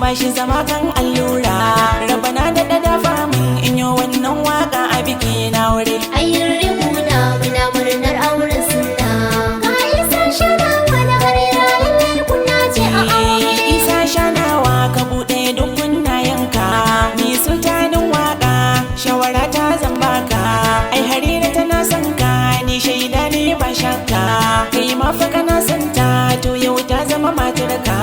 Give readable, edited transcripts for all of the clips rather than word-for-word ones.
bashi zama kan allura. Rabana da dafa min in yi wannan waka a biki na wuri. Ayin ribu na muna murnar auren sunna. Ka isa shanawa na harira lallai kunna ce a aure. Isa shanawa ka buɗe duk kunnayenka. Ni sultanin waka shawara ta zan baka. Ai harira tana son ka ni shaida ne ba shakka. Kai ma fa kana son ta to yau ta zama matarka.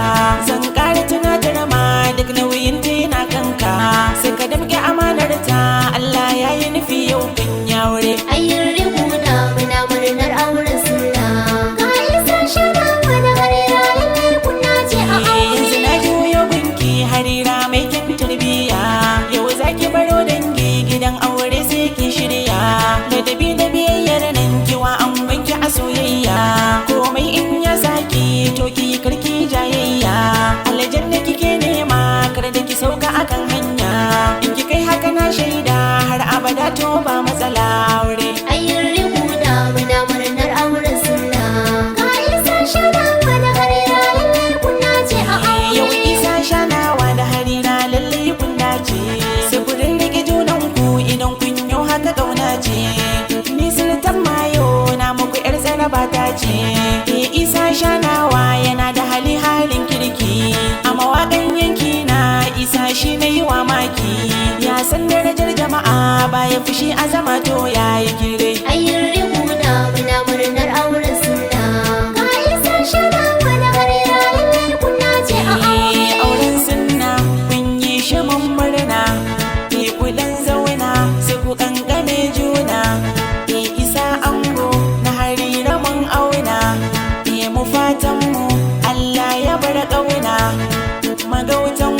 Zan ƙara tunatar ma duk nauyin ta yana kanka. Sai ka damƙe amanar ta Allah ya yi nufi yau kun ya wure. Ayin ribu na muna murnar auren sunna. Ka isa shanawa na harira lallai kunna ce a aure. Yanzu na juyo gunki harira mai kyan tarbiyya. Yau zaki baro dangi gidan aure sai ki shirya. Ladabi da biyayyar nan kiwa an wanki a soyayya. Komai in ya saki to ki karki jayayya. Aljanna kike nema kar da ki sauka akan hanya. In ki kai haka na shaida har abada to ba matsala aure. Ayin ribu na muna murnar auren sunna. Ka isa shanawa na harira lallai kunna ce a aure. Yau isa shanawa da harira lallai kun dace. Sufurin rike junan ku idan kun yi haka kauna ce. Ni sultan mayo na muku yar zaraba ta ce. Isa shanawa yana da halin kirki. A mawaƙan yanki na isa shi na yi wa maki. Ya san darajar jama'a baya fushi a zama to ya yi kire. Ayin ribu na muna murnar auren sunna. Ka isa shanawa na harira lallai kunna ce a aure. Auren sunna kun yi shi mun murna. Ku dan zauna sai ku kankame juna. Isa ango na harira mun auna. Mu fatan mu Allah ya bar ƙauna. Magautan